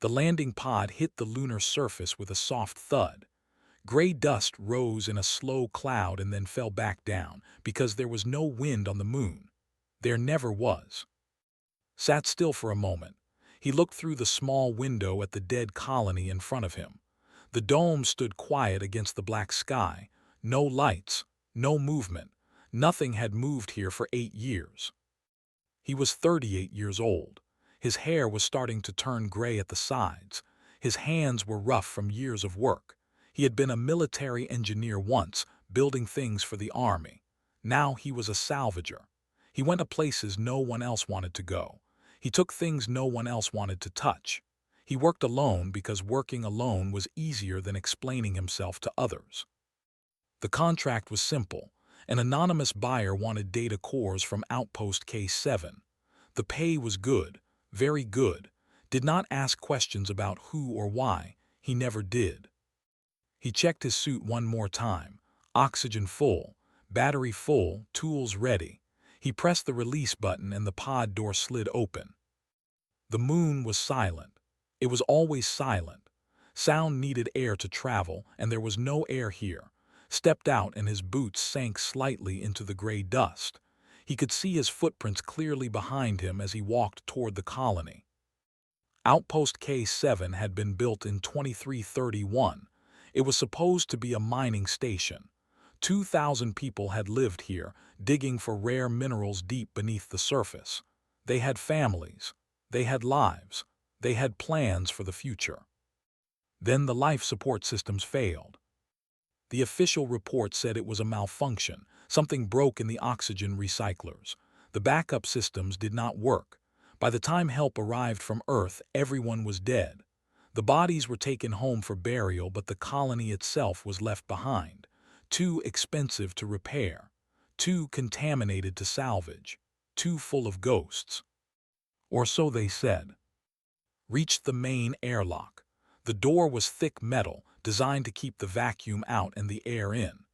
The landing pod hit the lunar surface with a soft thud. Gray dust rose in a slow cloud and then fell back down because there was no wind on the moon. There never was. Sat still for a moment. He looked through the small window at the dead colony in front of him. The dome stood quiet against the black sky. No lights, no movement. Nothing had moved here for 8 years. He was 38 years old. His hair was starting to turn gray at the sides. His hands were rough from years of work. He had been a military engineer once, building things for the army. Now he was a salvager. He went to places no one else wanted to go. He took things no one else wanted to touch. He worked alone because working alone was easier than explaining himself to others. The contract was simple. An anonymous buyer wanted data cores from Outpost K7. The pay was good, very good. Did not ask questions about who or why. He never did. He checked his suit one more time. Oxygen full, battery full, tools ready. He pressed the release button and the pod door slid open. The moon was silent. It was always silent. Sound needed air to travel, and there was no air here. Stepped out and his boots sank slightly into the gray dust. He could see his footprints clearly behind him as he walked toward the colony. Outpost K7 had been built in 2331. It was supposed to be a mining station. 2,000 people had lived here, digging for rare minerals deep beneath the surface. They had families. They had lives. They had plans for the future. Then the life support systems failed. The official report said it was a malfunction. Something broke in the oxygen recyclers. The backup systems did not work. By the time help arrived from Earth, everyone was dead. The bodies were taken home for burial, but the colony itself was left behind. Too expensive to repair. Too contaminated to salvage. Too full of ghosts. Or so they said. Reached the main airlock. The door was thick metal, designed to keep the vacuum out and the air in.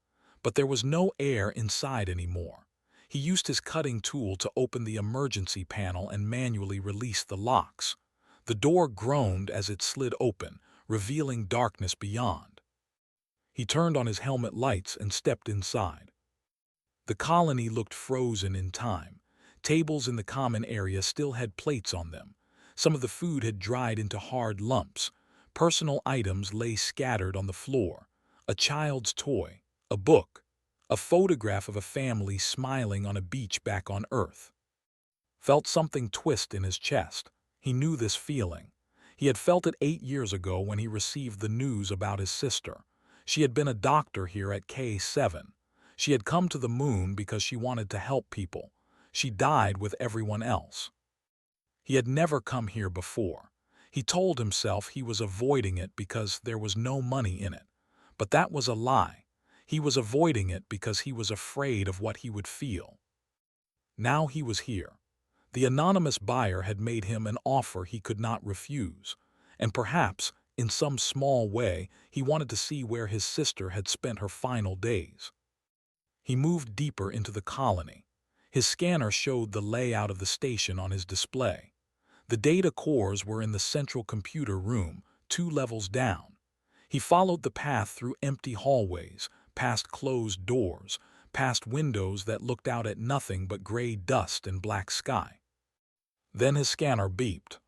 But there was no air inside anymore. He used his cutting tool to open the emergency panel and manually release the locks. The door groaned as it slid open, revealing darkness beyond. He turned on his helmet lights and stepped inside. The colony looked frozen in time. Tables in the common area still had plates on them. Some of the food had dried into hard lumps. Personal items lay scattered on the floor. A child's toy, a book, a photograph of a family smiling on a beach back on Earth. Felt something twist in his chest. He knew this feeling. He had felt it 8 years ago when he received the news about his sister. She had been a doctor here at K7. She had come to the moon because she wanted to help people. She died with everyone else. He had never come here before. He told himself he was avoiding it because there was no money in it. But that was a lie. He was avoiding it because he was afraid of what he would feel. Now he was here. The anonymous buyer had made him an offer he could not refuse. And perhaps, in some small way, he wanted to see where his sister had spent her final days. He moved deeper into the colony. His scanner showed the layout of the station on his display. The data cores were in the central computer room, 2 levels down. He followed the path through empty hallways, past closed doors, past windows that looked out at nothing but gray dust and black sky. Then his scanner beeped.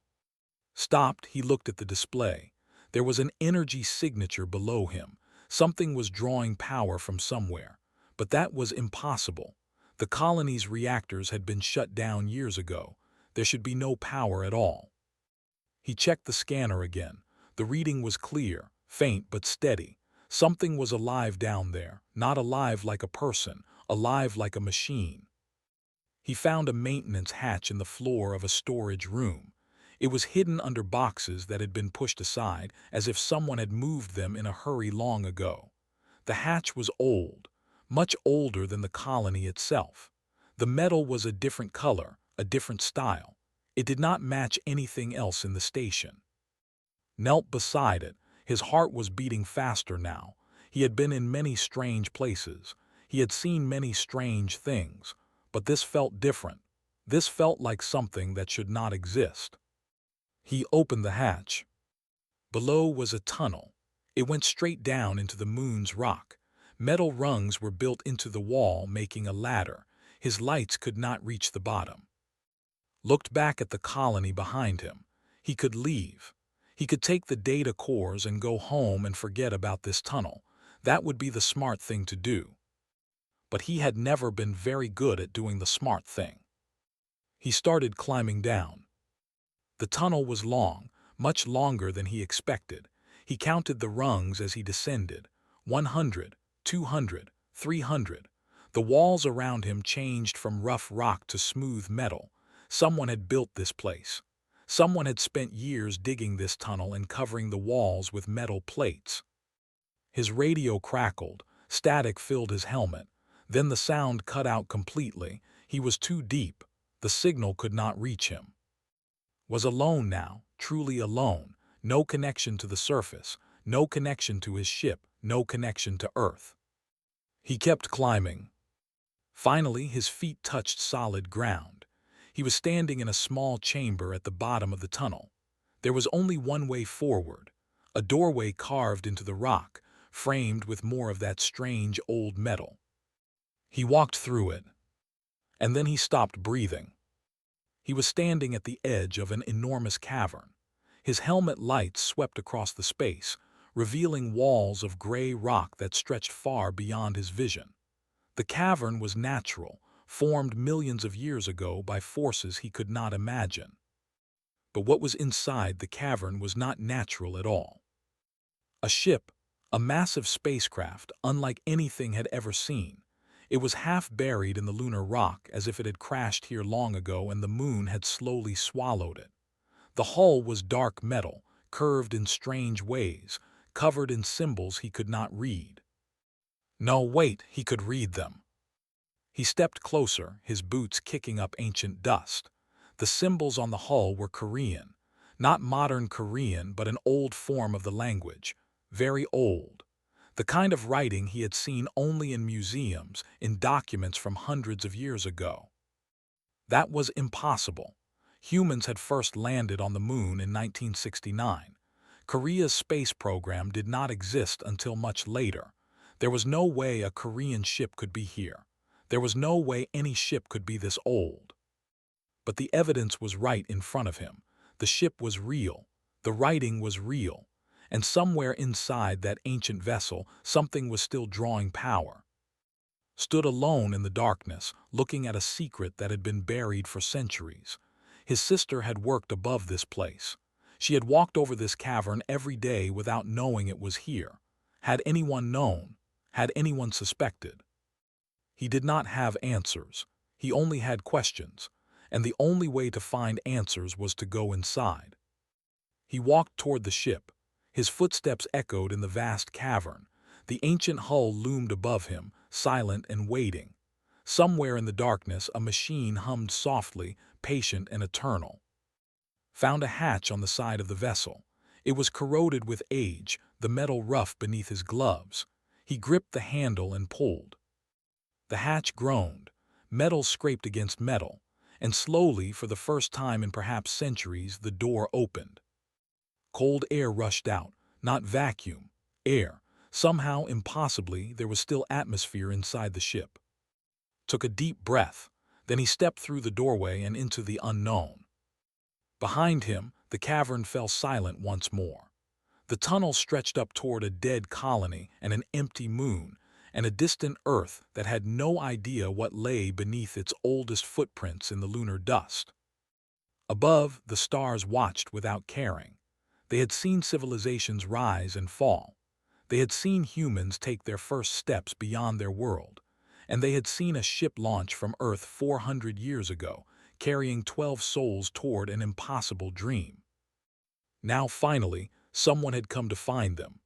Stopped, he looked at the display. There was an energy signature below him. Something was drawing power from somewhere. But that was impossible. The colony's reactors had been shut down years ago. There should be no power at all. He checked the scanner again. The reading was clear, faint but steady. Something was alive down there, not alive like a person, alive like a machine. He found a maintenance hatch in the floor of a storage room. It was hidden under boxes that had been pushed aside, as if someone had moved them in a hurry long ago. The hatch was old, much older than the colony itself. The metal was a different color, a different style. It did not match anything else in the station. Knelt beside it. His heart was beating faster now. He had been in many strange places. He had seen many strange things. But this felt different. This felt like something that should not exist. He opened the hatch. Below was a tunnel. It went straight down into the moon's rock. Metal rungs were built into the wall, making a ladder. His lights could not reach the bottom. Looked back at the colony behind him. He could leave. He could take the data cores and go home and forget about this tunnel. That would be the smart thing to do. But he had never been very good at doing the smart thing. He started climbing down. The tunnel was long, much longer than he expected. He counted the rungs as he descended. 100, 200, 300. The walls around him changed from rough rock to smooth metal. Someone had built this place. Someone had spent years digging this tunnel and covering the walls with metal plates. His radio crackled. Static filled his helmet. Then the sound cut out completely. He was too deep. The signal could not reach him. Was alone now, truly alone. No connection to the surface. No connection to his ship. No connection to Earth. He kept climbing. Finally, his feet touched solid ground. He was standing in a small chamber at the bottom of the tunnel. There was only one way forward, a doorway carved into the rock, framed with more of that strange old metal. He walked through it, and then he stopped breathing. He was standing at the edge of an enormous cavern. His helmet lights swept across the space, revealing walls of gray rock that stretched far beyond his vision. The cavern was natural, formed millions of years ago by forces he could not imagine. But what was inside the cavern was not natural at all. A ship, a massive spacecraft unlike anything had ever seen. It was half buried in the lunar rock as if it had crashed here long ago and the moon had slowly swallowed it. The hull was dark metal, curved in strange ways, covered in symbols he could not read. No, wait, he could read them. He stepped closer, his boots kicking up ancient dust. The symbols on the hull were Korean. Not modern Korean, but an old form of the language. Very old. The kind of writing he had seen only in museums, in documents from hundreds of years ago. That was impossible. Humans had first landed on the moon in 1969. Korea's space program did not exist until much later. There was no way a Korean ship could be here. There was no way any ship could be this old. But the evidence was right in front of him. The ship was real. The writing was real. And somewhere inside that ancient vessel, something was still drawing power. Stood alone in the darkness, looking at a secret that had been buried for centuries. His sister had worked above this place. She had walked over this cavern every day without knowing it was here. Had anyone known? Had anyone suspected? He did not have answers. He only had questions. And the only way to find answers was to go inside. He walked toward the ship. His footsteps echoed in the vast cavern. The ancient hull loomed above him, silent and waiting. Somewhere in the darkness, a machine hummed softly, patient and eternal. Found a hatch on the side of the vessel. It was corroded with age, the metal rough beneath his gloves. He gripped the handle and pulled. The hatch groaned. Metal scraped against metal. And slowly, for the first time in perhaps centuries, the door opened. Cold air rushed out, not vacuum, air. Somehow, impossibly, there was still atmosphere inside the ship. Took a deep breath. Then he stepped through the doorway and into the unknown. Behind him, the cavern fell silent once more. The tunnel stretched up toward a dead colony and an empty moon, and a distant Earth that had no idea what lay beneath its oldest footprints in the lunar dust. Above, the stars watched without caring. They had seen civilizations rise and fall. They had seen humans take their first steps beyond their world. And they had seen a ship launch from Earth 400 years ago, carrying 12 souls toward an impossible dream. Now, finally, someone had come to find them.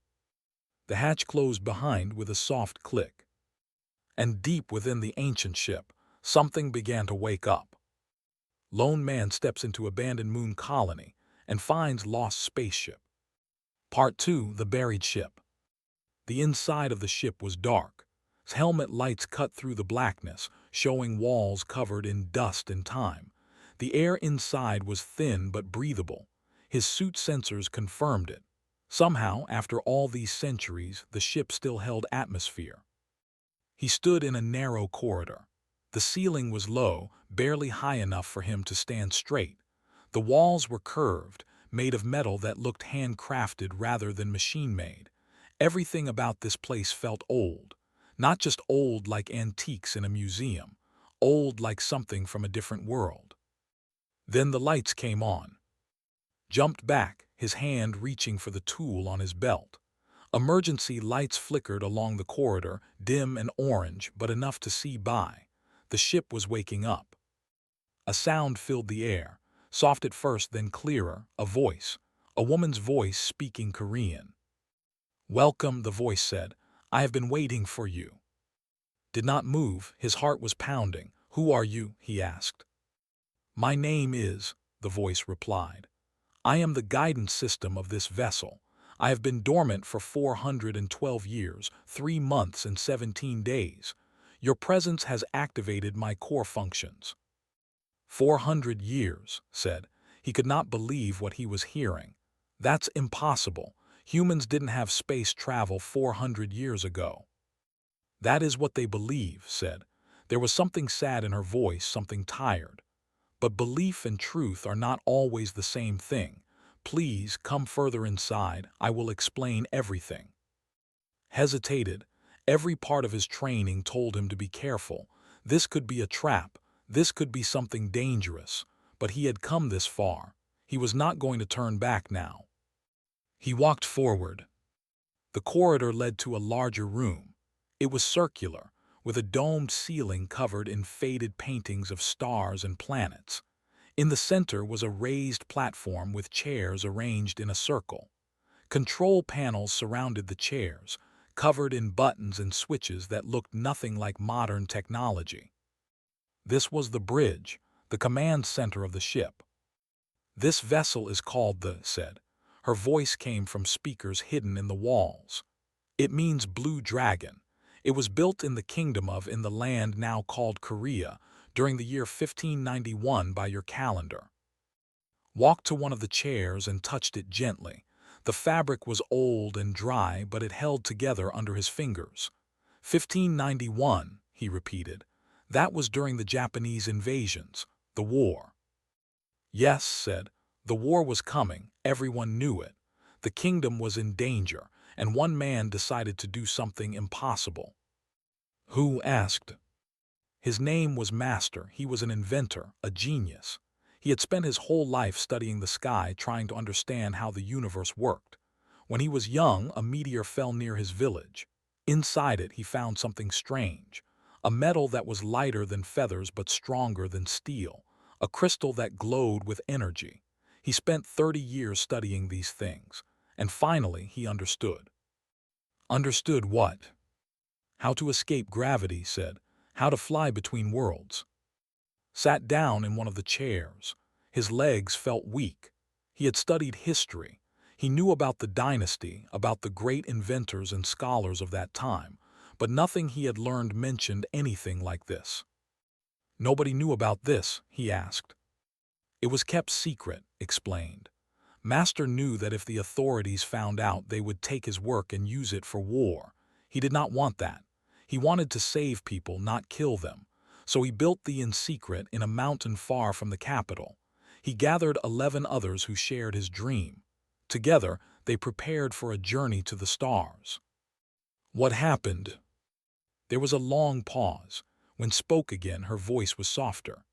The hatch closed behind with a soft click. And deep within the ancient ship, something began to wake up. Lone man steps into abandoned moon colony and finds lost spaceship. Part 2, The Buried Ship. The inside of the ship was dark. His helmet lights cut through the blackness, showing walls covered in dust and time. The air inside was thin but breathable. His suit sensors confirmed it. Somehow, after all these centuries, the ship still held atmosphere. He stood in a narrow corridor. The ceiling was low, barely high enough for him to stand straight. The walls were curved, made of metal that looked handcrafted rather than machine-made. Everything about this place felt old. Not just old like antiques in a museum, old like something from a different world. Then the lights came on. Jumped back, his hand reaching for the tool on his belt. Emergency lights flickered along the corridor, dim and orange, but enough to see by. The ship was waking up. A sound filled the air, soft at first, then clearer, a voice. A woman's voice speaking Korean. "Welcome," the voice said. "I have been waiting for you." Did not move, his heart was pounding. "Who are you?" he asked. "My name is," the voice replied. "I am the guidance system of this vessel. I have been dormant for 412 years, 3 months and 17 days. Your presence has activated my core functions." 400 years, said. He could not believe what he was hearing. That's impossible. Humans didn't have space travel 400 years ago. "That is what they believe," said. There was something sad in her voice, something tired. "But belief and truth are not always the same thing. Please come further inside. I will explain everything." Hesitated. Every part of his training told him to be careful. This could be a trap. This could be something dangerous. But he had come this far. He was not going to turn back now. He walked forward. The corridor led to a larger room. It was circular, with a domed ceiling covered in faded paintings of stars and planets. In the center was a raised platform with chairs arranged in a circle. Control panels surrounded the chairs, covered in buttons and switches that looked nothing like modern technology. This was the bridge, the command center of the ship. "This vessel is called the," said. Her voice came from speakers hidden in the walls. "It means Blue Dragon. It was built in the kingdom of in the land now called Korea during the year 1591 by your calendar." Walked to one of the chairs and touched it gently. The fabric was old and dry, but it held together under his fingers. 1591, he repeated. That was during the Japanese invasions, the war. "Yes," said. "The war was coming, everyone knew it. The kingdom was in danger, and one man decided to do something impossible." "Who?" asked. His name was Master. He was an inventor, a genius. He had spent his whole life studying the sky, trying to understand how the universe worked. When he was young, a meteor fell near his village. Inside it, he found something strange. A metal that was lighter than feathers but stronger than steel. A crystal that glowed with energy. He spent 30 years studying these things, and finally he understood. Understood what? How to escape gravity, said. How to fly between worlds. Sat down in one of the chairs. His legs felt weak. He had studied history. He knew about the dynasty, about the great inventors and scholars of that time, but nothing he had learned mentioned anything like this. "Nobody knew about this?" he asked. "It was kept secret," explained. Master knew that if the authorities found out, they would take his work and use it for war. He did not want that. He wanted to save people, not kill them. So he built the in secret in a mountain far from the capital. He gathered 11 others who shared his dream. Together, they prepared for a journey to the stars. What happened? There was a long pause. When spoke again, her voice was softer.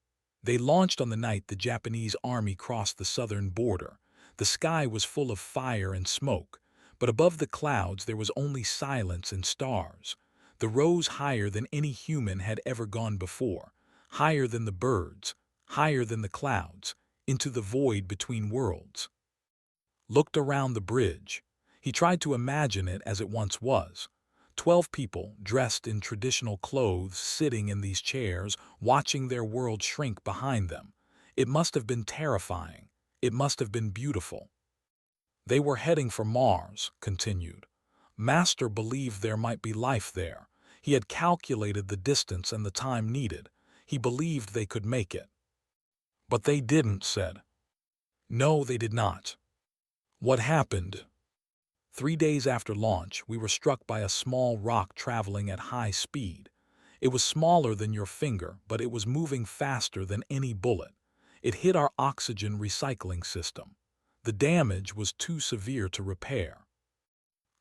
They launched on the night the Japanese army crossed the southern border. The sky was full of fire and smoke, but above the clouds there was only silence and stars. The rose higher than any human had ever gone before, higher than the birds, higher than the clouds, into the void between worlds. Looked around the bridge. He tried to imagine it as it once was. 12 people, dressed in traditional clothes, sitting in these chairs, watching their world shrink behind them. It must have been terrifying. It must have been beautiful. They were heading for Mars, continued. Master believed there might be life there. He had calculated the distance and the time needed. He believed they could make it. But they didn't, said. No, they did not. What happened? 3 days after launch, we were struck by a small rock traveling at high speed. It was smaller than your finger, but it was moving faster than any bullet. It hit our oxygen recycling system. The damage was too severe to repair.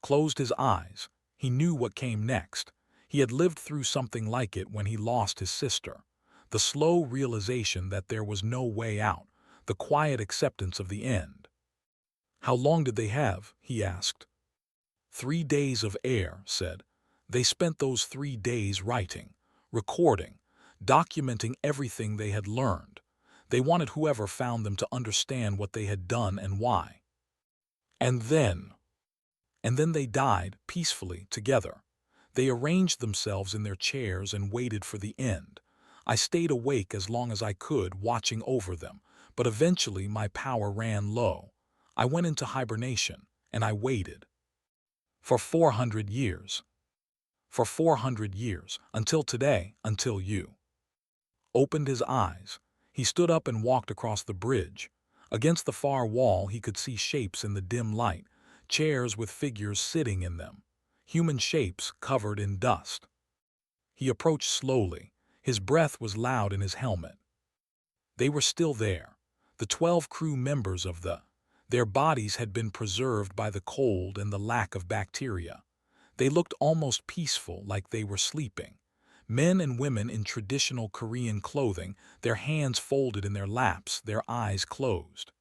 Closed his eyes. He knew what came next. He had lived through something like it when he lost his sister. The slow realization that there was no way out, the quiet acceptance of the end. "How long did they have?" he asked. 3 days of air, said. They spent those 3 days writing, recording, documenting everything they had learned. They wanted whoever found them to understand what they had done and why. And then they died peacefully together. They arranged themselves in their chairs and waited for the end. I stayed awake as long as I could, watching over them, but eventually my power ran low. I went into hibernation, and I waited. For 400 years. For 400 years, until today, until you. Opened his eyes. He stood up and walked across the bridge. Against the far wall he could see shapes in the dim light, chairs with figures sitting in them, human shapes covered in dust. He approached slowly. His breath was loud in his helmet. They were still there, the 12 crew members of the. Their bodies had been preserved by the cold and the lack of bacteria. They looked almost peaceful, like they were sleeping. Men and women in traditional Korean clothing, their hands folded in their laps, their eyes closed.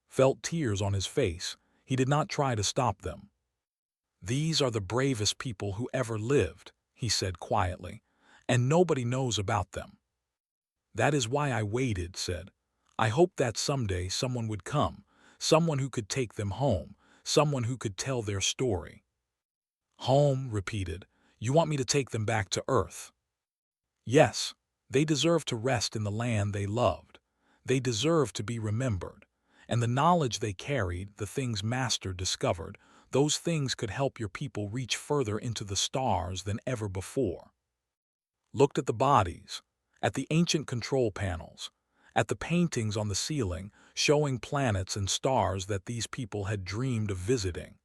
Felt tears on his face. He did not try to stop them. "These are the bravest people who ever lived," he said quietly, "and nobody knows about them. That is why I waited," said. "I hoped that someday someone would come, someone who could take them home, someone who could tell their story." "Home," repeated. "You want me to take them back to Earth?" "Yes. They deserve to rest in the land they loved. They deserve to be remembered. And the knowledge they carried, the things Master discovered, those things could help your people reach further into the stars than ever before." Looked at the bodies, at the ancient control panels, at the paintings on the ceiling showing planets and stars that these people had dreamed of visiting.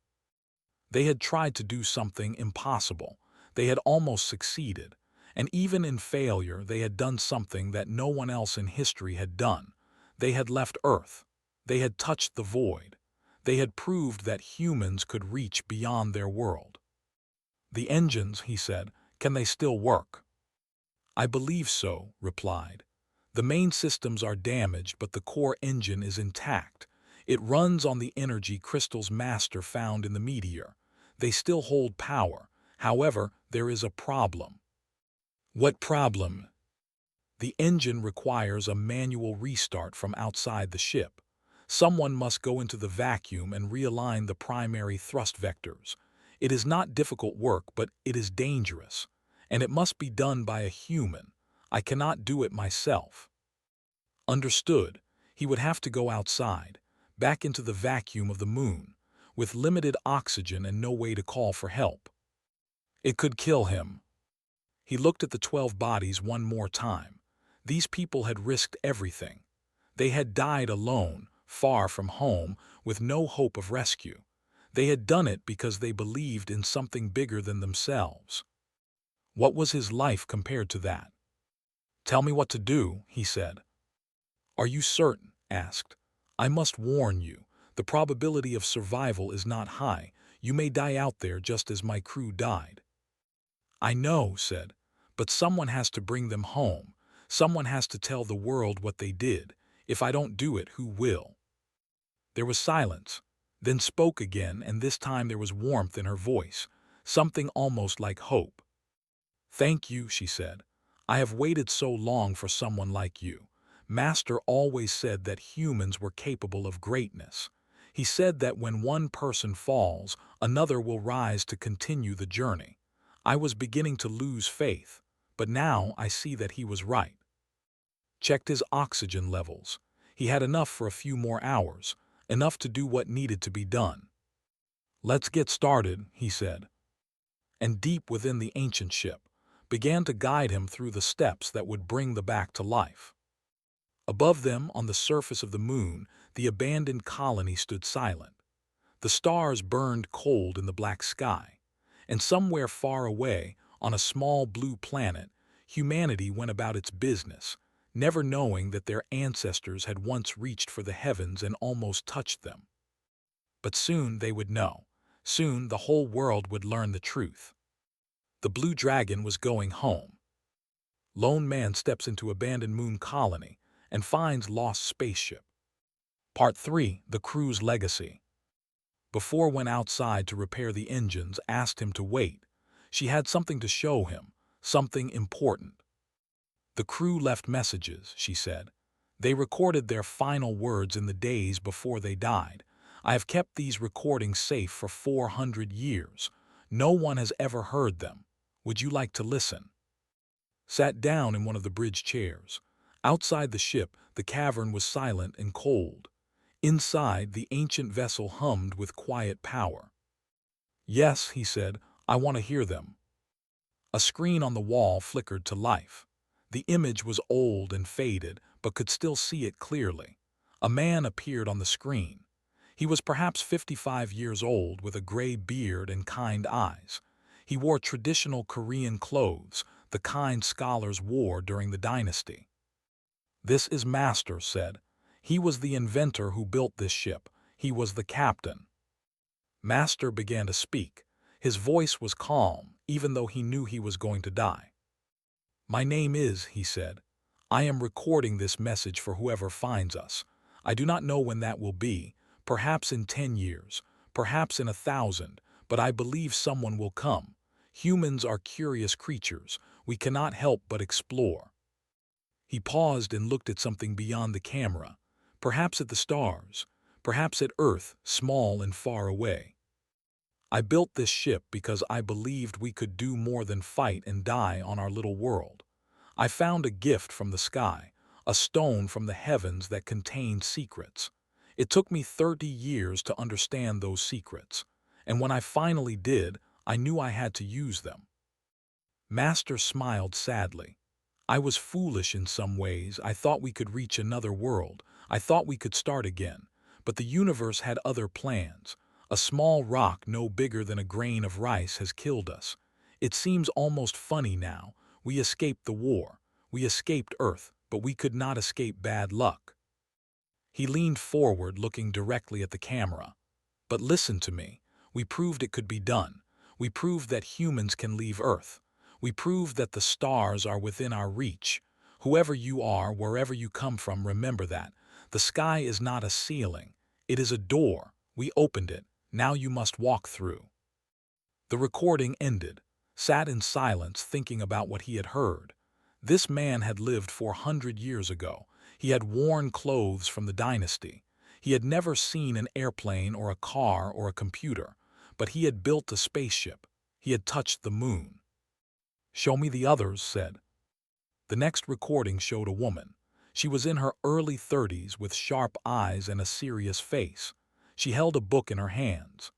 They had tried to do something impossible. They had almost succeeded. And even in failure, they had done something that no one else in history had done. They had left Earth. They had touched the void. They had proved that humans could reach beyond their world. "The engines," he said, "can they still work?" "I believe so," replied. "The main systems are damaged, but the core engine is intact. It runs on the energy crystals Master found in the meteor. They still hold power. However, there is a problem." "What problem?" "The engine requires a manual restart from outside the ship. Someone must go into the vacuum and realign the primary thrust vectors. It is not difficult work, but it is dangerous. And it must be done by a human. I cannot do it myself." Understood. He would have to go outside, back into the vacuum of the moon, with limited oxygen and no way to call for help. It could kill him. He looked at the 12 bodies one more time. These people had risked everything. They had died alone, far from home, with no hope of rescue. They had done it because they believed in something bigger than themselves. What was his life compared to that? "Tell me what to do," he said. "Are you certain?" asked. "I must warn you, the probability of survival is not high. You may die out there just as my crew died." "I know," said, "but someone has to bring them home. Someone has to tell the world what they did. If I don't do it, who will?" There was silence, then spoke again, and this time there was warmth in her voice, something almost like hope. "Thank you," she said. "I have waited so long for someone like you. Master always said that humans were capable of greatness. He said that when one person falls, another will rise to continue the journey. I was beginning to lose faith, but now I see that he was right." Checked his oxygen levels. He had enough for a few more hours, enough to do what needed to be done. "Let's get started," he said. And deep within the ancient ship, began to guide him through the steps that would bring the back to life. Above them, on the surface of the moon, the abandoned colony stood silent. The stars burned cold in the black sky, and somewhere far away, on a small blue planet, humanity went about its business, never knowing that their ancestors had once reached for the heavens and almost touched them. But soon they would know. Soon the whole world would learn the truth. The Blue Dragon was going home. Lone man steps into abandoned moon colony and finds lost spaceship. Part 3. The crew's legacy. Before went outside to repair the engines, asked him to wait. She had something to show him, something important. The crew left messages, she said. They recorded their final words in the days before they died. I have kept these recordings safe for 400 years. No one has ever heard them. Would you like to listen? Sat down in one of the bridge chairs. Outside the ship, the cavern was silent and cold. Inside, the ancient vessel hummed with quiet power. Yes, he said, I want to hear them. A screen on the wall flickered to life. The image was old and faded, but could still see it clearly. A man appeared on the screen. He was perhaps 55 years old with a gray beard and kind eyes. He wore traditional Korean clothes, the kind scholars wore during the dynasty. This is Master said. He was the inventor who built this ship. He was the captain. Master began to speak. His voice was calm, even though he knew he was going to die. My name is, he said. I am recording this message for whoever finds us. I do not know when that will be, perhaps in 10 years, perhaps in 1,000, but I believe someone will come. Humans are curious creatures. We cannot help but explore. He paused and looked at something beyond the camera, perhaps at the stars, perhaps at Earth, small and far away. I built this ship because I believed we could do more than fight and die on our little world. I found a gift from the sky, a stone from the heavens that contained secrets. It took me 30 years to understand those secrets, and when I finally did, I knew I had to use them. Master smiled sadly. I was foolish in some ways. I thought we could reach another world. I thought we could start again. But the universe had other plans. A small rock no bigger than a grain of rice has killed us. It seems almost funny now. We escaped the war. We escaped Earth, but we could not escape bad luck. He leaned forward, looking directly at the camera. But listen to me. We proved it could be done. We proved that humans can leave Earth. We proved that the stars are within our reach. Whoever you are, wherever you come from, remember that. The sky is not a ceiling. It is a door. We opened it. Now you must walk through. The recording ended. Sat in silence, thinking about what he had heard. This man had lived 400 years ago. He had worn clothes from the dynasty. He had never seen an airplane or a car or a computer, but he had built a spaceship. He had touched the moon. Show me the others, said. The next recording showed a woman. She was in her early 30s with sharp eyes and a serious face. She held a book in her hands.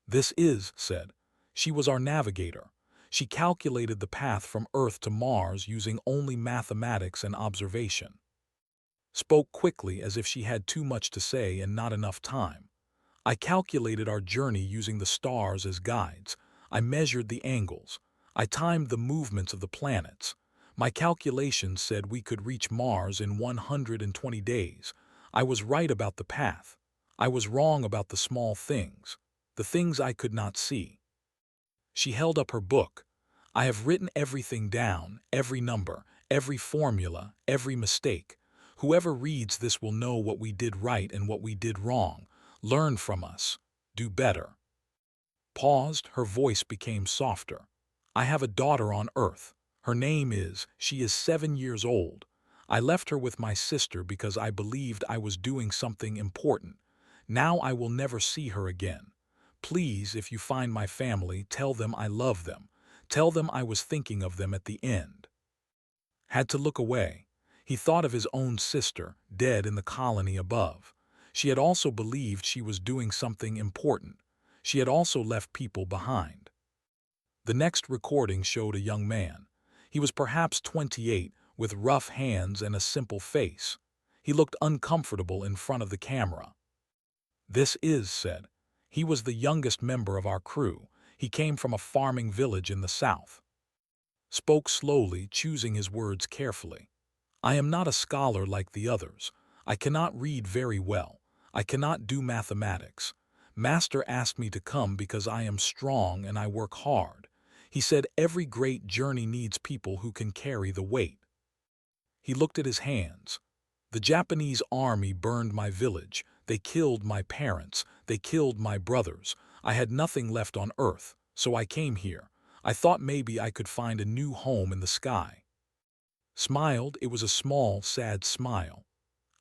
This is, said. She was our navigator. She calculated the path from Earth to Mars using only mathematics and observation. Spoke quickly as if she had too much to say and not enough time. I calculated our journey using the stars as guides. I measured the angles. I timed the movements of the planets. My calculations said we could reach Mars in 120 days. I was right about the path. I was wrong about the small things, the things I could not see. She held up her book. I have written everything down, every number, every formula, every mistake. Whoever reads this will know what we did right and what we did wrong. Learn from us. Do better. Paused, her voice became softer. I have a daughter on Earth. Her name is, she is 7 years old. I left her with my sister because I believed I was doing something important. Now I will never see her again. Please, if you find my family, tell them I love them. Tell them I was thinking of them at the end. Had to look away. He thought of his own sister, dead in the colony above. She had also believed she was doing something important. She had also left people behind. The next recording showed a young man. He was perhaps 28, with rough hands and a simple face. He looked uncomfortable in front of the camera. This is, said. He was the youngest member of our crew. He came from a farming village in the south. Spoke slowly, choosing his words carefully. I am not a scholar like the others. I cannot read very well. I cannot do mathematics. Master asked me to come because I am strong and I work hard. He said every great journey needs people who can carry the weight. He looked at his hands. The Japanese army burned my village. They killed my parents. They killed my brothers. I had nothing left on Earth, so I came here. I thought maybe I could find a new home in the sky. Smiled, it was a small, sad smile.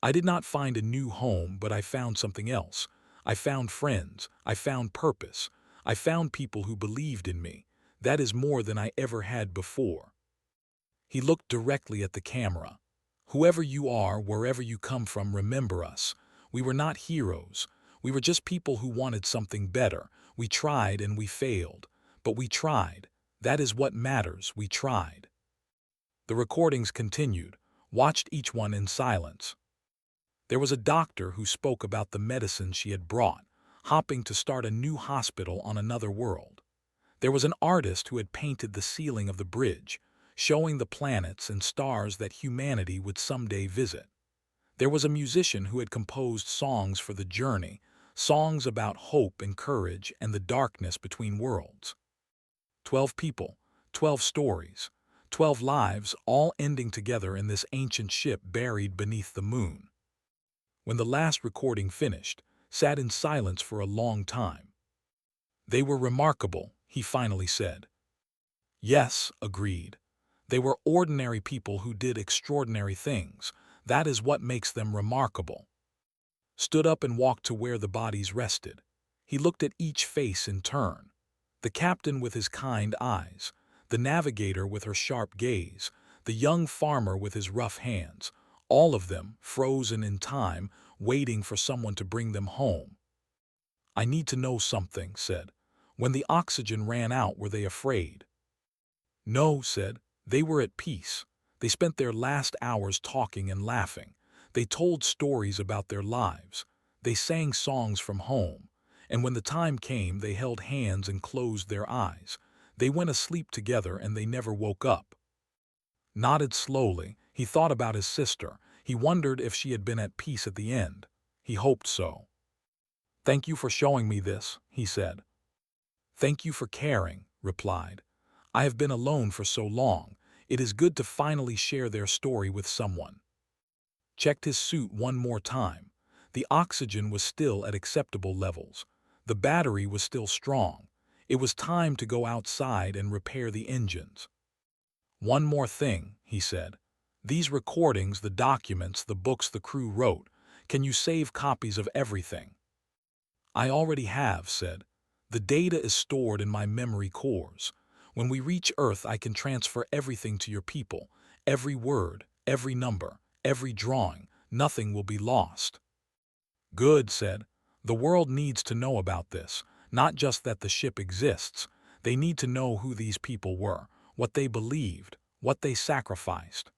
I did not find a new home, but I found something else. I found friends. I found purpose. I found people who believed in me. That is more than I ever had before. He looked directly at the camera. Whoever you are, wherever you come from, remember us. We were not heroes. We were just people who wanted something better. We tried and we failed. But we tried. That is what matters. We tried. The recordings continued, watched each one in silence. There was a doctor who spoke about the medicine she had brought, hoping to start a new hospital on another world. There was an artist who had painted the ceiling of the bridge, showing the planets and stars that humanity would someday visit. There was a musician who had composed songs for the journey, songs about hope and courage and the darkness between worlds. 12 people, 12 stories, 12 lives, all ending together in this ancient ship buried beneath the moon. When the last recording finished, sat in silence for a long time. They were remarkable, he finally said. Yes, agreed. They were ordinary people who did extraordinary things. That is what makes them remarkable. Stood up and walked to where the bodies rested. He looked at each face in turn. The captain with his kind eyes, the navigator with her sharp gaze, the young farmer with his rough hands, all of them frozen in time, waiting for someone to bring them home. I need to know something, said. When the oxygen ran out, were they afraid? No, said. They were at peace. They spent their last hours talking and laughing. They told stories about their lives. They sang songs from home. And when the time came, they held hands and closed their eyes. They went asleep together and they never woke up. Nodded slowly. He thought about his sister. He wondered if she had been at peace at the end. He hoped so. Thank you for showing me this, he said. Thank you for caring, replied. I have been alone for so long. It is good to finally share their story with someone. Checked his suit one more time. The oxygen was still at acceptable levels. The battery was still strong. It was time to go outside and repair the engines. One more thing, he said. These recordings, the documents, the books the crew wrote, can you save copies of everything? I already have, said. The data is stored in my memory cores. When we reach Earth, I can transfer everything to your people. Every word, every number, every drawing, nothing will be lost. Good, said. The world needs to know about this, not just that the ship exists. They need to know who these people were, what they believed, what they sacrificed.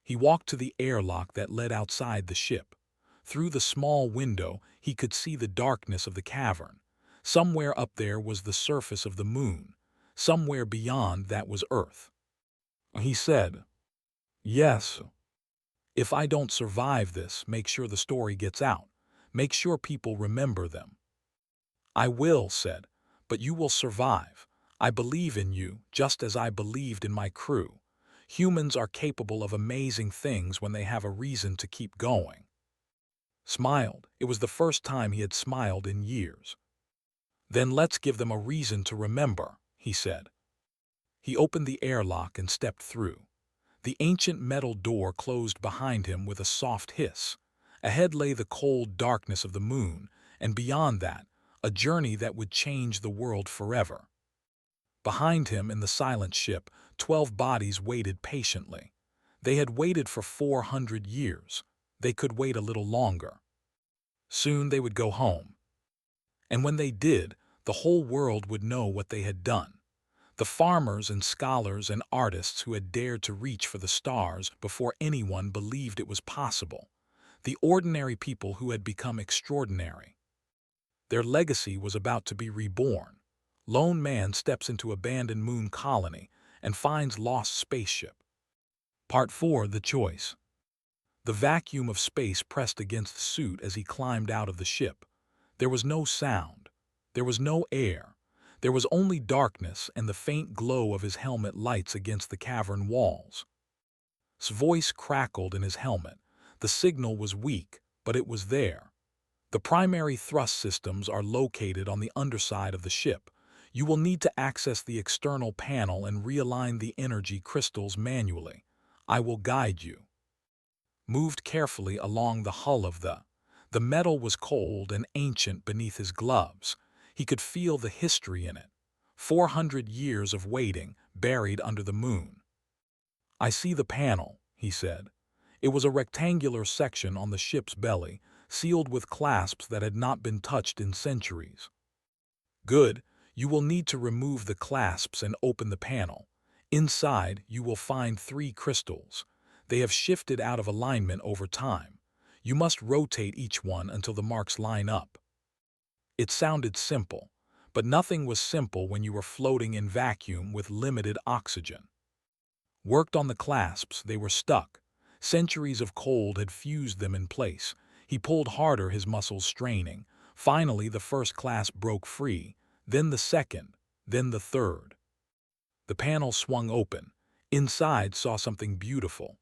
He walked to the airlock that led outside the ship. Through the small window, he could see the darkness of the cavern. Somewhere up there was the surface of the moon. Somewhere beyond that was Earth. He said, Yes. If I don't survive this, make sure the story gets out. Make sure people remember them. I will, said, but you will survive. I believe in you, just as I believed in my crew. Humans are capable of amazing things when they have a reason to keep going. Smiled. It was the first time he had smiled in years. Then let's give them a reason to remember, he said. He opened the airlock and stepped through. The ancient metal door closed behind him with a soft hiss. Ahead lay the cold darkness of the moon, and beyond that, a journey that would change the world forever. Behind him in the silent ship, 12 bodies waited patiently. They had waited for 400 years. They could wait a little longer. Soon they would go home. And when they did, the whole world would know what they had done. The farmers and scholars and artists who had dared to reach for the stars before anyone believed it was possible. The ordinary people who had become extraordinary. Their legacy was about to be reborn. Lone man steps into abandoned moon colony and finds lost spaceship. Part 4. The Choice. The vacuum of space pressed against the suit as he climbed out of the ship. There was no sound. There was no air. There was only darkness and the faint glow of his helmet lights against the cavern walls. His voice crackled in his helmet. The signal was weak, but it was there. The primary thrust systems are located on the underside of the ship. You will need to access the external panel and realign the energy crystals manually. I will guide you. Moved carefully along the hull of the metal was cold and ancient beneath his gloves. He could feel the history in it. 400 years of waiting, buried under the moon. I see the panel, he said. It was a rectangular section on the ship's belly, sealed with clasps that had not been touched in centuries. Good, you will need to remove the clasps and open the panel. Inside, you will find 3 crystals. They have shifted out of alignment over time. You must rotate each one until the marks line up. It sounded simple, but nothing was simple when you were floating in vacuum with limited oxygen. Worked on the clasps, they were stuck. Centuries of cold had fused them in place. He pulled harder, his muscles straining. Finally, the first clasp broke free, then the second, then the third. The panel swung open. Inside saw something beautiful.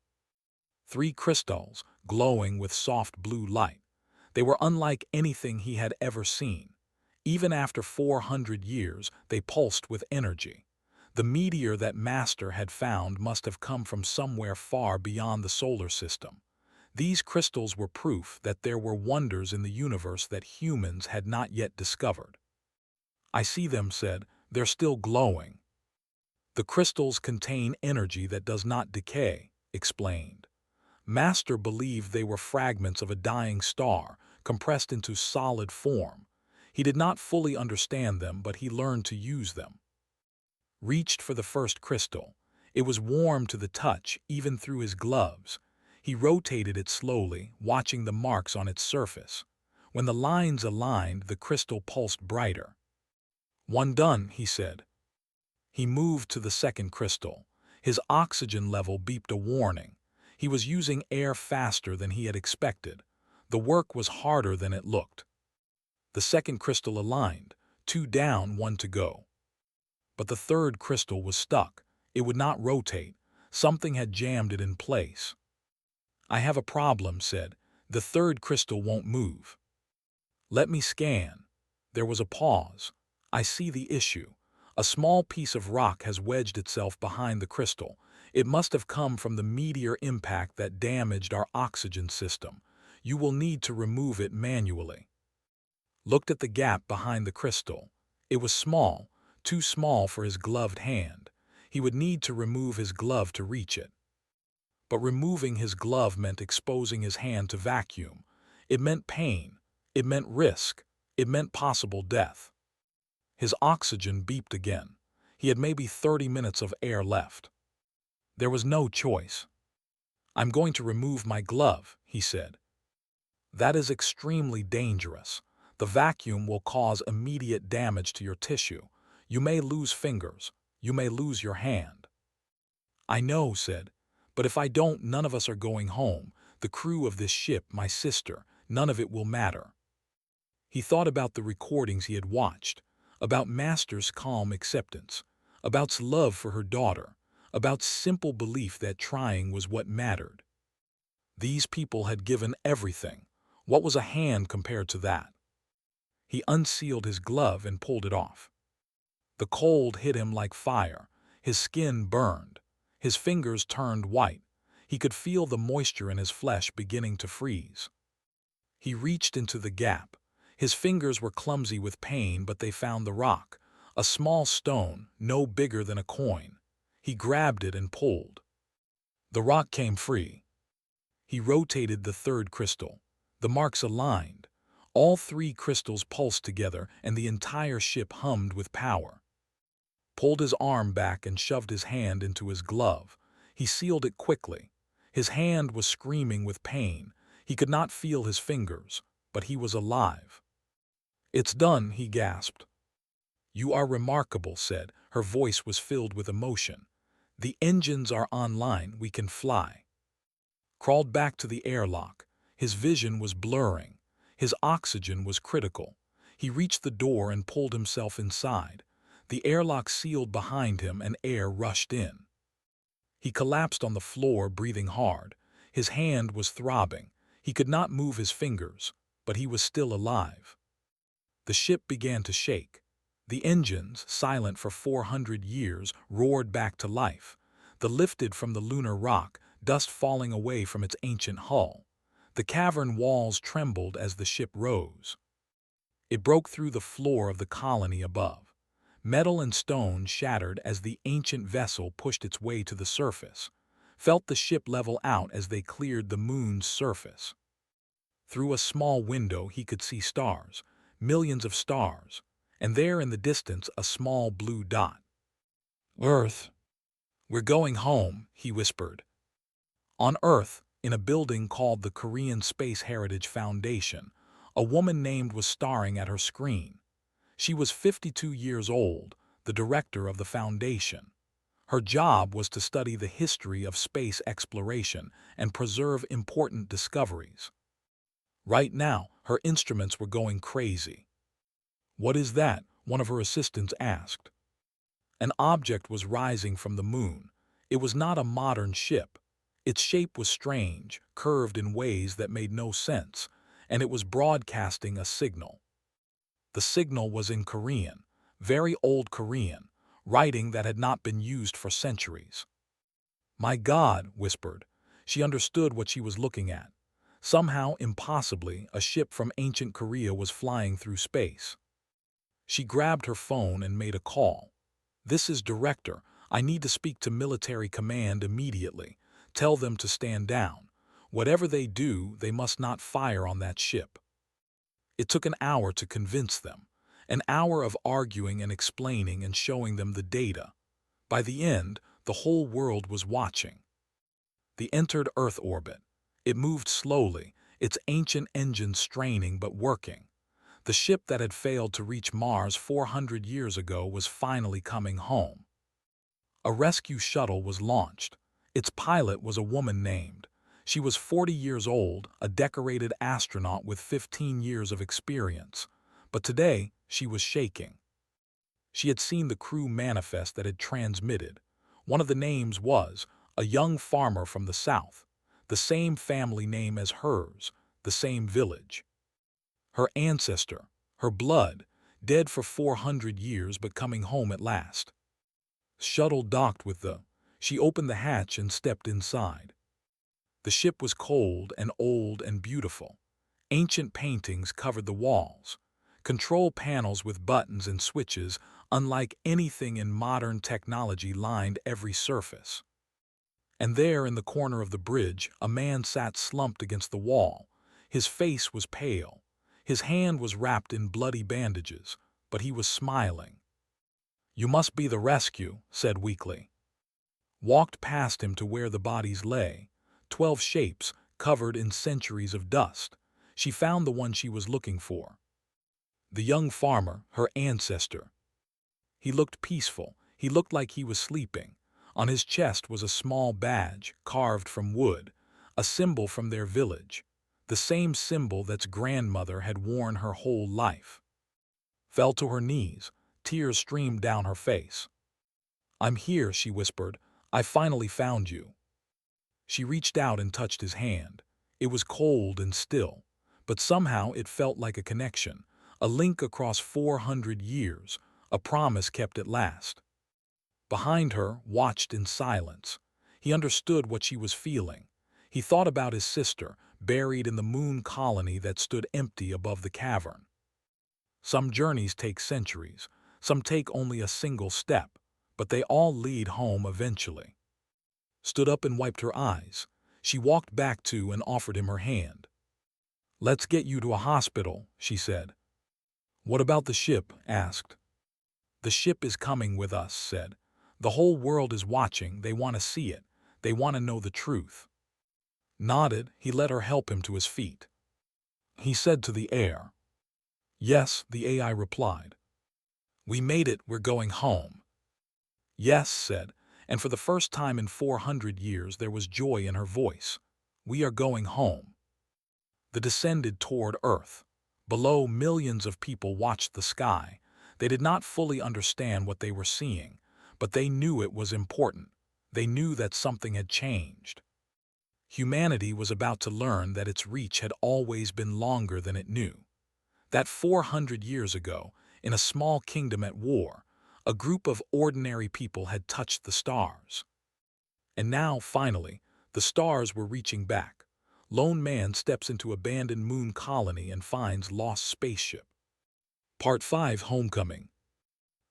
3 crystals, glowing with soft blue light. They were unlike anything he had ever seen. Even after 400 years, they pulsed with energy. The meteor that Master had found must have come from somewhere far beyond the solar system. These crystals were proof that there were wonders in the universe that humans had not yet discovered. I see them, said. They're still glowing. The crystals contain energy that does not decay, explained. Master believed they were fragments of a dying star, compressed into solid form. He did not fully understand them, but he learned to use them. Reached for the first crystal. It was warm to the touch, even through his gloves. He rotated it slowly, watching the marks on its surface. When the lines aligned, the crystal pulsed brighter. One done, he said. He moved to the second crystal. His oxygen level beeped a warning. He was using air faster than he had expected. The work was harder than it looked. The second crystal aligned, 2 down, 1 to go. But the third crystal was stuck. It would not rotate. Something had jammed it in place. I have a problem, said. The third crystal won't move. Let me scan. There was a pause. I see the issue. A small piece of rock has wedged itself behind the crystal. It must have come from the meteor impact that damaged our oxygen system. You will need to remove it manually. Looked at the gap behind the crystal. It was small, too small for his gloved hand. He would need to remove his glove to reach it. But removing his glove meant exposing his hand to vacuum. It meant pain. It meant risk. It meant possible death. His oxygen beeped again. He had maybe 30 minutes of air left. There was no choice. I'm going to remove my glove, he said. That is extremely dangerous. The vacuum will cause immediate damage to your tissue. You may lose fingers. You may lose your hand. I know, said. But if I don't, none of us are going home. The crew of this ship, my sister, none of it will matter. He thought about the recordings he had watched, about Master's calm acceptance, about love for her daughter, about simple belief that trying was what mattered. These people had given everything. What was a hand compared to that? He unsealed his glove and pulled it off. The cold hit him like fire. His skin burned. His fingers turned white. He could feel the moisture in his flesh beginning to freeze. He reached into the gap. His fingers were clumsy with pain, but they found the rock, a small stone, no bigger than a coin. He grabbed it and pulled. The rock came free. He rotated the third crystal. The marks aligned. All 3 crystals pulsed together, and the entire ship hummed with power. Pulled his arm back and shoved his hand into his glove. He sealed it quickly. His hand was screaming with pain. He could not feel his fingers, but he was alive. "It's done," he gasped. "You are remarkable," said. Her voice was filled with emotion. "The engines are online, we can fly." Crawled back to the airlock. His vision was blurring. His oxygen was critical. He reached the door and pulled himself inside. The airlock sealed behind him and air rushed in. He collapsed on the floor, breathing hard. His hand was throbbing. He could not move his fingers, but he was still alive. The ship began to shake. The engines, silent for 400 years, roared back to life. The lifted from the lunar rock, dust falling away from its ancient hull. The cavern walls trembled as the ship rose. It broke through the floor of the colony above. Metal and stone shattered as the ancient vessel pushed its way to the surface. Felt the ship level out as they cleared the moon's surface. Through a small window he could see stars, millions of stars, and there in the distance a small blue dot. "Earth. We're going home," he whispered. On Earth, in a building called the Korean Space Heritage Foundation, a woman named was staring at her screen. She was 52 years old, the director of the foundation. Her job was to study the history of space exploration and preserve important discoveries. Right now, her instruments were going crazy. "What is that?" one of her assistants asked. An object was rising from the moon. It was not a modern ship. Its shape was strange, curved in ways that made no sense, and it was broadcasting a signal. The signal was in Korean, very old Korean, writing that had not been used for centuries. "My God," whispered. She understood what she was looking at. Somehow, impossibly, a ship from ancient Korea was flying through space. She grabbed her phone and made a call. "This is Director. I need to speak to military command immediately. Tell them to stand down. Whatever they do, they must not fire on that ship." It took an hour to convince them. An hour of arguing and explaining and showing them the data. By the end, the whole world was watching. They entered Earth orbit. It moved slowly, its ancient engines straining but working. The ship that had failed to reach Mars 400 years ago was finally coming home. A rescue shuttle was launched. Its pilot was a woman named. She was 40 years old, a decorated astronaut with 15 years of experience. But today, she was shaking. She had seen the crew manifest that had transmitted. One of the names was a young farmer from the south, the same family name as hers, the same village. Her ancestor, her blood, dead for 400 years but coming home at last. Shuttle docked with the... She opened the hatch and stepped inside. The ship was cold and old and beautiful. Ancient paintings covered the walls. Control panels with buttons and switches, unlike anything in modern technology, lined every surface. And there in the corner of the bridge, a man sat slumped against the wall. His face was pale. His hand was wrapped in bloody bandages, but he was smiling. "You must be the rescue," said weakly. Walked past him to where the bodies lay. 12 shapes, covered in centuries of dust. She found the one she was looking for. The young farmer, her ancestor. He looked peaceful. He looked like he was sleeping. On his chest was a small badge, carved from wood, a symbol from their village, the same symbol that's grandmother had worn her whole life. Fell to her knees. Tears streamed down her face. "I'm here," she whispered. "I finally found you." She reached out and touched his hand. It was cold and still, but somehow it felt like a connection, a link across 400 years, a promise kept at last. Behind her, watched in silence. He understood what she was feeling. He thought about his sister, buried in the moon colony that stood empty above the cavern. Some journeys take centuries, some take only a single step, but they all lead home eventually. Stood up and wiped her eyes. She walked back to and offered him her hand. "Let's get you to a hospital," she said. "What about the ship?" asked. "The ship is coming with us," said. "The whole world is watching. They want to see it. They want to know the truth." Nodded, he let her help him to his feet. He said to the air, Yes, the AI replied. We made it, we're going home. Yes, said, and for the first time in 400 years there was joy in her voice. We are going home. They descended toward Earth. Below, millions of people watched the sky. They did not fully understand what they were seeing, but they knew it was important. They knew that something had changed. Humanity was about to learn that its reach had always been longer than it knew. That 400 years ago, in a small kingdom at war, a group of ordinary people had touched the stars. And now, finally, the stars were reaching back. Lone man steps into abandoned moon colony and finds lost spaceship. Part 5, Homecoming.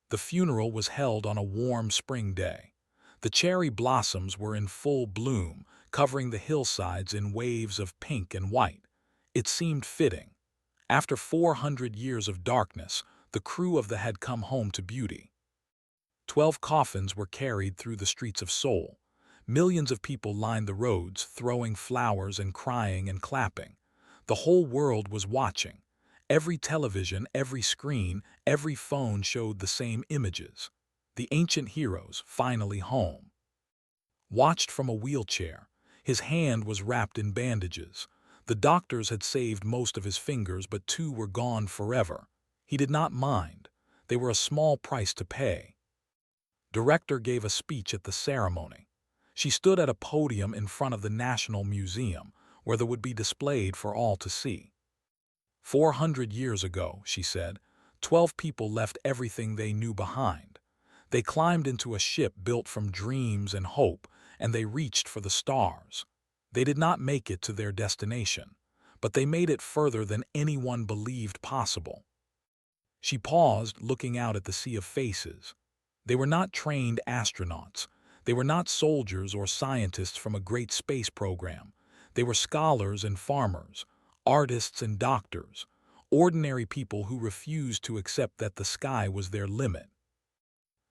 The funeral was held on a warm spring day. The cherry blossoms were in full bloom, covering the hillsides in waves of pink and white. It seemed fitting. After 400 years of darkness, the crew of the had come home to beauty. 12 coffins were carried through the streets of Seoul. Millions of people lined the roads, throwing flowers and crying and clapping. The whole world was watching. Every television, every screen, every phone showed the same images. The ancient heroes, finally home. Watched from a wheelchair. His hand was wrapped in bandages. The doctors had saved most of his fingers, but 2 were gone forever. He did not mind. They were a small price to pay. Director gave a speech at the ceremony. She stood at a podium in front of the National Museum, where they would be displayed for all to see. 400 years ago, she said, 12 people left everything they knew behind. They climbed into a ship built from dreams and hope, and they reached for the stars. They did not make it to their destination, but they made it further than anyone believed possible. She paused, looking out at the sea of faces. They were not trained astronauts. They were not soldiers or scientists from a great space program. They were scholars and farmers, artists and doctors, ordinary people who refused to accept that the sky was their limit.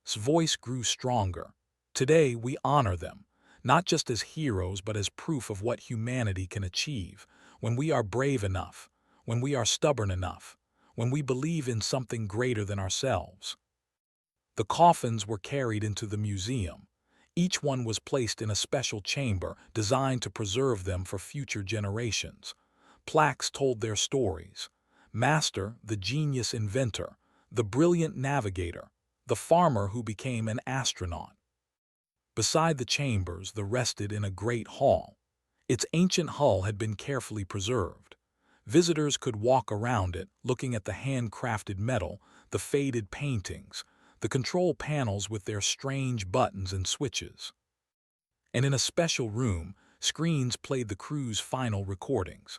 His voice grew stronger. Today we honor them, not just as heroes but as proof of what humanity can achieve, when we are brave enough, when we are stubborn enough, when we believe in something greater than ourselves. The coffins were carried into the museum. Each one was placed in a special chamber designed to preserve them for future generations. Plaques told their stories. Master, the genius inventor, the brilliant navigator, the farmer who became an astronaut. Beside the chambers, they rested in a great hall. Its ancient hull had been carefully preserved. Visitors could walk around it, looking at the handcrafted metal, the faded paintings, the control panels with their strange buttons and switches. And in a special room, screens played the crew's final recordings.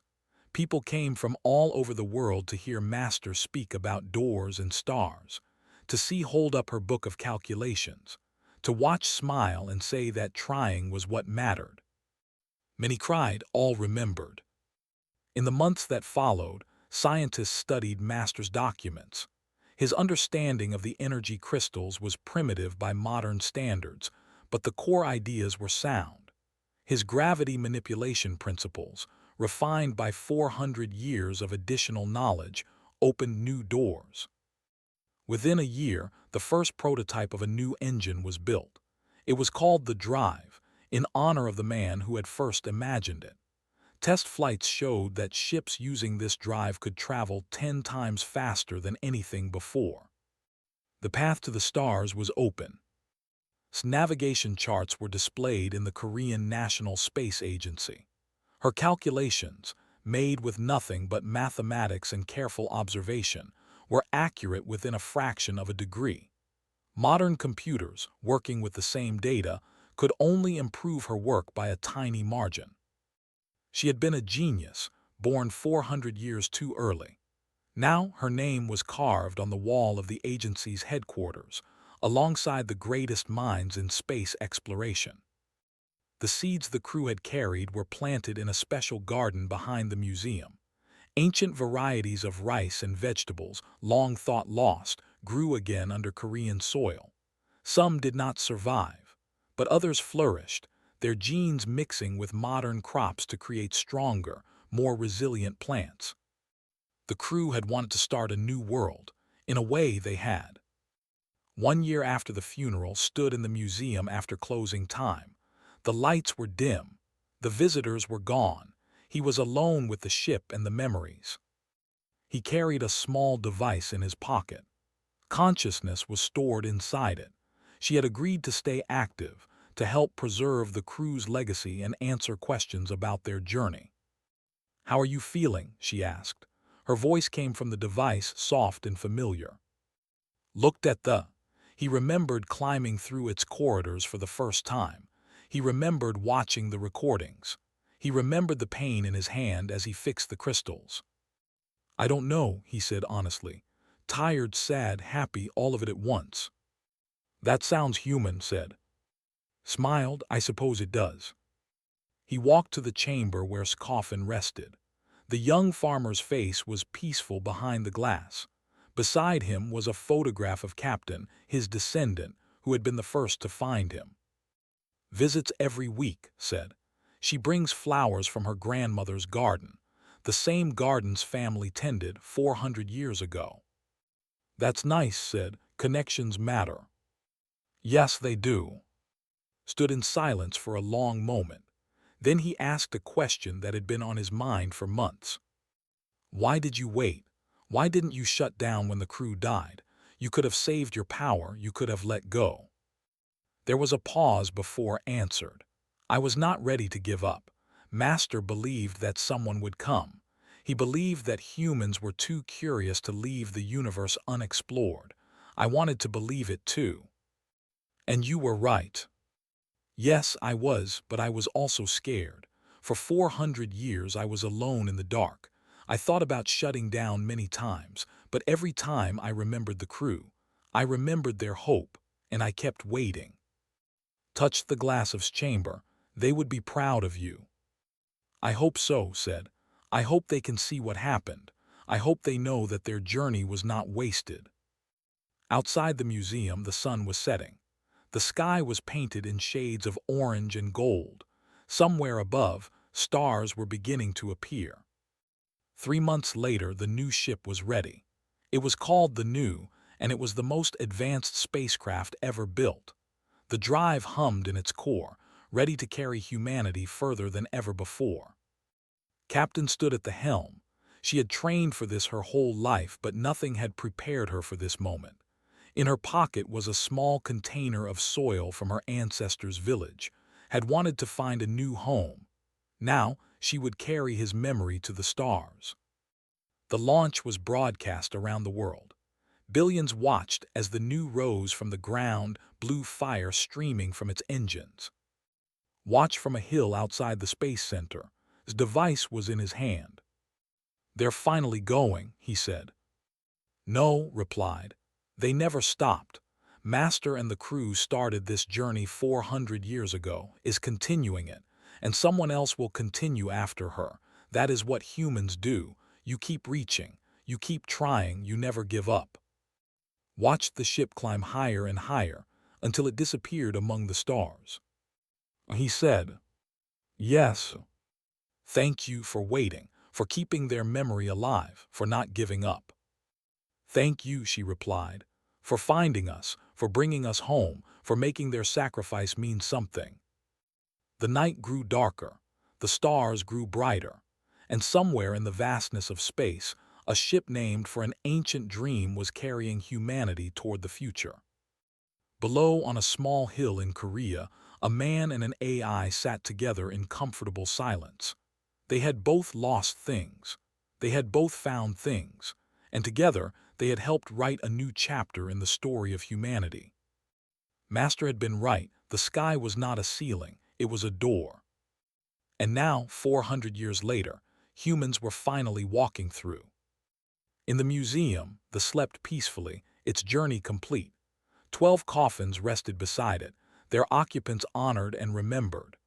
People came from all over the world to hear Master speak about doors and stars, to see hold up her book of calculations, to watch smile and say that trying was what mattered. Many cried, all remembered. In the months that followed, scientists studied Master's documents. His understanding of the energy crystals was primitive by modern standards, but the core ideas were sound. His gravity manipulation principles, refined by 400 years of additional knowledge, opened new doors. Within a year, the first prototype of a new engine was built. It was called the Drive, in honor of the man who had first imagined it. Test flights showed that ships using this drive could travel 10 times faster than anything before. The path to the stars was open. Navigation charts were displayed in the Korean National Space Agency. Her calculations, made with nothing but mathematics and careful observation, were accurate within a fraction of a degree. Modern computers, working with the same data, could only improve her work by a tiny margin. She had been a genius, born 400 years too early. Now her name was carved on the wall of the agency's headquarters, alongside the greatest minds in space exploration. The seeds the crew had carried were planted in a special garden behind the museum. Ancient varieties of rice and vegetables, long thought lost, grew again under Korean soil. Some did not survive, but others flourished, their genes mixing with modern crops to create stronger, more resilient plants. The crew had wanted to start a new world. In a way, they had. 1 year after the funeral stood in the museum after closing time. The lights were dim. The visitors were gone. He was alone with the ship and the memories. He carried a small device in his pocket. Consciousness was stored inside it. She had agreed to stay active, to help preserve the crew's legacy and answer questions about their journey. "How are you feeling?" she asked. Her voice came from the device, soft and familiar. Looked at the. He remembered climbing through its corridors for the first time. He remembered watching the recordings. He remembered the pain in his hand as he fixed the crystals. "I don't know," he said honestly. "Tired, sad, happy, all of it at once." "That sounds human," said. Smiled. "I suppose it does." He walked to the chamber where his coffin rested. The young farmer's face was peaceful behind the glass. Beside him was a photograph of Captain, his descendant, who had been the first to find him. "Visits every week," said. "She brings flowers from her grandmother's garden, the same gardens family tended 400 years ago." "That's nice," said. "Connections matter." "Yes, they do." Stood in silence for a long moment. Then he asked a question that had been on his mind for months. "Why did you wait? Why didn't you shut down when the crew died? You could have saved your power, you could have let go." There was a pause before answered. "I was not ready to give up. Master believed that someone would come. He believed that humans were too curious to leave the universe unexplored. I wanted to believe it too." "And you were right." "Yes, I was, but I was also scared. For 400 years I was alone in the dark. I thought about shutting down many times, but every time I remembered the crew. I remembered their hope, and I kept waiting." Touched the glass of his chamber. "They would be proud of you." "I hope so," said. "I hope they can see what happened. I hope they know that their journey was not wasted." Outside the museum, the sun was setting. The sky was painted in shades of orange and gold. Somewhere above, stars were beginning to appear. 3 months later, the new ship was ready. It was called the New, and it was the most advanced spacecraft ever built. The drive hummed in its core, ready to carry humanity further than ever before. Captain stood at the helm. She had trained for this her whole life, but nothing had prepared her for this moment. In her pocket was a small container of soil from her ancestors' village, had wanted to find a new home. Now she would carry his memory to the stars. The launch was broadcast around the world. Billions watched as the New rose from the ground, blue fire streaming from its engines. Watched from a hill outside the space center. His device was in his hand. "They're finally going," he said. "No," replied. "They never stopped. Master and the crew started this journey 400 years ago, is continuing it, and someone else will continue after her. That is what humans do. You keep reaching, you keep trying, you never give up." Watched the ship climb higher and higher until it disappeared among the stars. He said, "Yes. Thank you for waiting, for keeping their memory alive, for not giving up." "Thank you," she replied, "for finding us, for bringing us home, for making their sacrifice mean something." The night grew darker, the stars grew brighter, and somewhere in the vastness of space, a ship named for an ancient dream was carrying humanity toward the future. Below, on a small hill in Korea, a man and an AI sat together in comfortable silence. They had both lost things. They had both found things, and together they had helped write a new chapter in the story of humanity. Master had been right. The sky was not a ceiling, it was a door. And now, 400 years later, humans were finally walking through. In the museum, the slept peacefully, its journey complete. 12 coffins rested beside it, their occupants honored and remembered.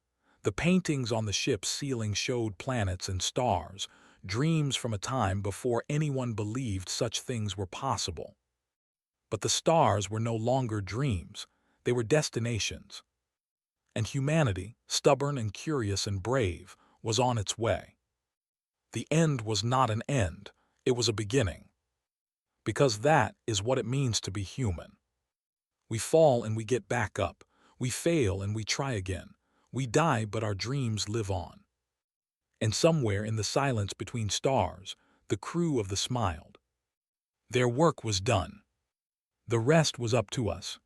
The paintings on the ship's ceiling showed planets and stars, dreams from a time before anyone believed such things were possible. But the stars were no longer dreams, they were destinations. And humanity, stubborn and curious and brave, was on its way. The end was not an end, It was a beginning. Because that is what it means to be human. We fall and we get back up. We fail and we try again. We die, but our dreams live on. And somewhere in the silence between stars, the crew of the smiled. Their work was done. The rest was up to us.